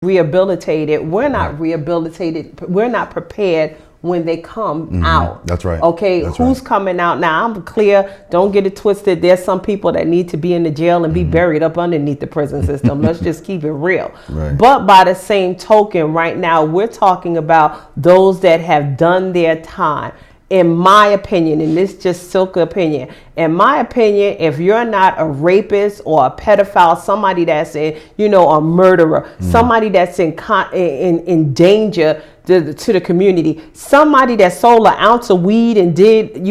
rehabilitated. We're not rehabilitated. We're not prepared when they come out. That's right. Okay, That's who's right. coming out now? I'm clear. Don't get it twisted. There's some people that need to be in the jail and be buried up underneath the prison system. Let's just keep it real. Right. But by the same token, right now we're talking about those that have done their time. In my opinion, and this just Silka opinion, in my opinion, if you're not a rapist or a pedophile, somebody that's a murderer, somebody that's in danger to the community, somebody that sold an ounce of weed and did,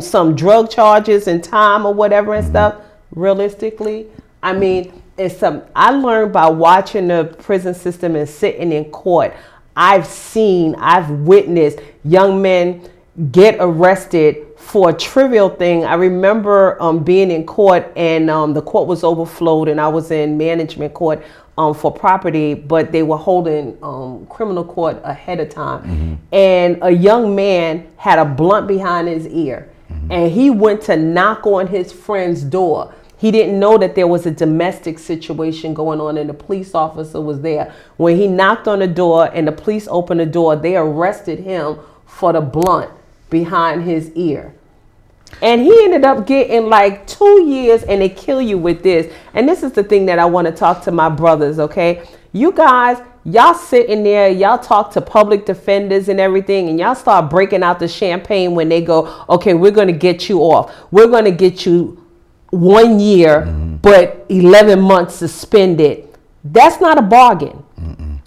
some drug charges and time or whatever and stuff, realistically, I mean, I learned by watching the prison system and sitting in court. I've witnessed young men get arrested for a trivial thing. I remember being in court and the court was overflowed and I was in management court for property, but they were holding criminal court ahead of time. And a young man had a blunt behind his ear and he went to knock on his friend's door. He didn't know that there was a domestic situation going on and the police officer was there. When he knocked on the door and the police opened the door, they arrested him for the blunt behind his ear. And he ended up getting like 2 years, and they kill you with this. And this is the thing that I want to talk to my brothers, okay? You guys, y'all sitting there, y'all talk to public defenders and everything, and y'all start breaking out the champagne when they go, okay, we're going to get you off. We're going to get you 1 year, but 11 months suspended. That's not a bargain.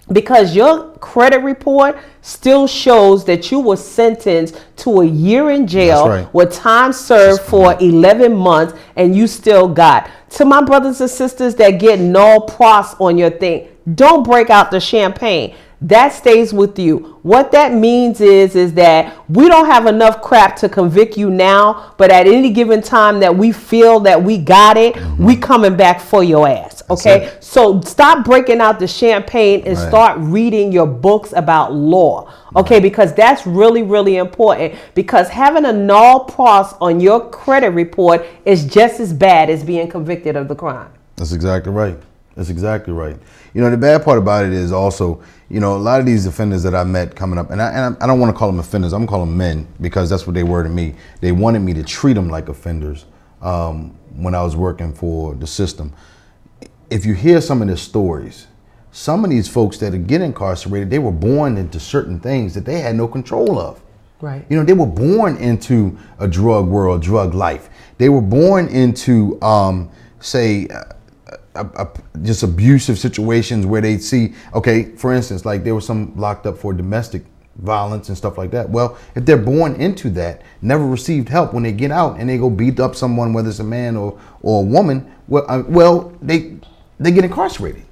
Because your credit report still shows that you were sentenced to a year in jail with time served for 11 months and you still got. To my brothers and sisters that get no pros on your thing, don't break out the champagne. That stays with you. What that means is that we don't have enough crap to convict you now, but at any given time that we feel that we got it, we coming back for your ass. Okay, so stop breaking out the champagne and start reading your books about law. Okay, because that's really, really important. Because having a null pros on your credit report is just as bad as being convicted of the crime. That's exactly right. That's exactly right. The bad part about it is also, a lot of these offenders that I met coming up, and I don't want to call them offenders, I'm going to call them men because that's what they were to me. They wanted me to treat them like offenders when I was working for the system. If you hear some of their stories, some of these folks that get incarcerated, they were born into certain things that they had no control of. Right. They were born into a drug world, drug life. They were born into, just abusive situations where they see, okay, for instance, like there was some locked up for domestic violence and stuff like that. Well, if they're born into that, never received help, when they get out and they go beat up someone, whether it's a man or a woman, they get incarcerated.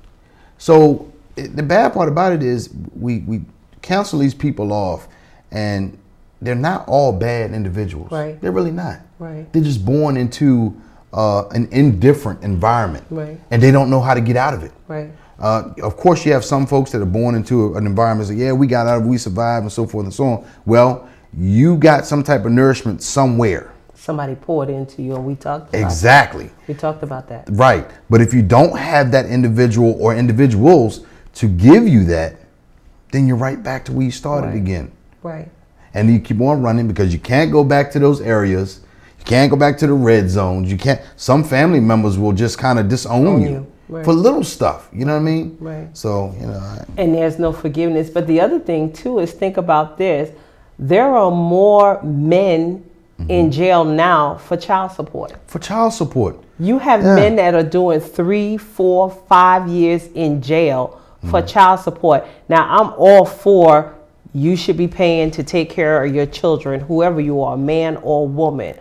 So the bad part about it is we cancel these people off, and they're not all bad individuals. Right. They're really not. Right. They're just born into an indifferent environment, and they don't know how to get out of it. Right. Of course, you have some folks that are born into an environment that, we got out of it, we survived, and so forth and so on. Well, you got some type of nourishment somewhere. Somebody poured into you, and we talked about Exactly. that. We talked about that. Right. But if you don't have that individual or individuals to give you that, then you're right back to where you started again. Right. And you keep on running because you can't go back to those areas. You can't go back to the red zones. You can't. Some family members will just kind of disown you. For little stuff, you know what I mean? Right. So, and there's no forgiveness. But the other thing too is, think about this. There are more men in jail now for child support. For child support. You have men that are doing 3, 4, 5 years in jail for child support. Now, I'm all for you should be paying to take care of your children, whoever you are, man or woman.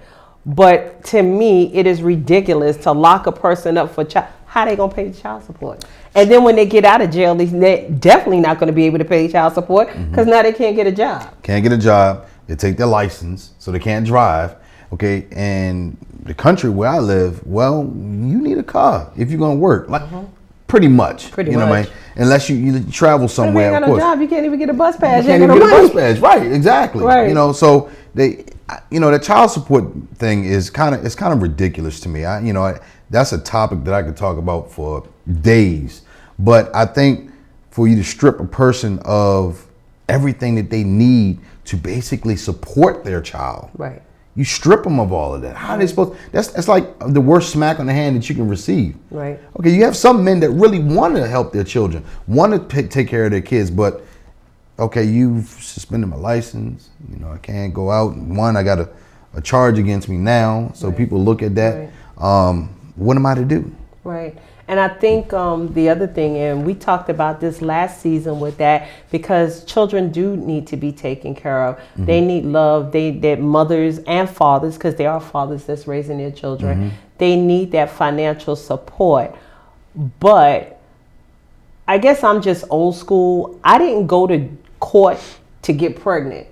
But to me, it is ridiculous to lock a person up for child. How they gonna pay the child support? And then when they get out of jail, they're definitely not gonna be able to pay child support because now they can't get a job. Can't get a job. They take their license, so they can't drive. Okay, and the country where I live, well, you need a car if you're gonna work. Like pretty much. Pretty much. What I mean? Unless you travel somewhere. But if you ain't got no job, you can't even get a bus pass. You can't even get a bus pass. Right, exactly. Right. So the child support thing is kind of ridiculous to me. That's a topic that I could talk about for days. But I think for you to strip a person of everything that they need to basically support their child. Right. You strip them of all of that. How are they supposed? That's like the worst smack on the hand that you can receive. Right. Okay, you have some men that really want to help their children, want to take care of their kids, but okay, you've suspended my license. You know, I can't go out. One, I got a charge against me now, so people look at that. Right. What am I to do? Right. And I think the other thing, and we talked about this last season with that, because children do need to be taken care of. Mm-hmm. They need love. Their mothers and fathers, because they are fathers that's raising their children, mm-hmm. they need that financial support. But I guess I'm just old school. I didn't go to court to get pregnant.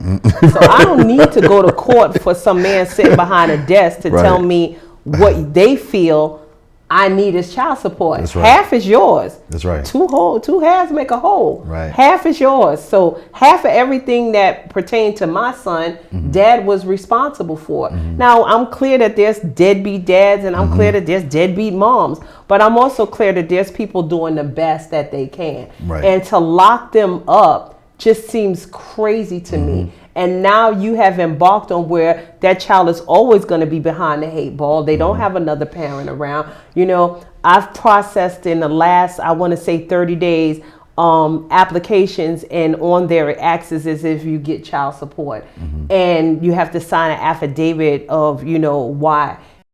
So I don't need to go to court for some man sitting behind a desk to tell me what they feel I need is child support. That's right. Half is yours. That's right. Two halves make a whole. Right. Half is yours. So half of everything that pertained to my son, mm-hmm. dad was responsible for. Mm-hmm. Now, I'm clear that there's deadbeat dads and I'm mm-hmm. clear that there's deadbeat moms. But I'm also clear that there's people doing the best that they can. Right. And to lock them up just seems crazy to mm-hmm. me. And now you have embarked on where that child is always going to be behind the 8 ball. They don't have another parent around. You know, I've processed in the last, I want to say 30 days, applications, and on there it acts as if you get child support. Mm-hmm. And you have to sign an affidavit of, you know, why.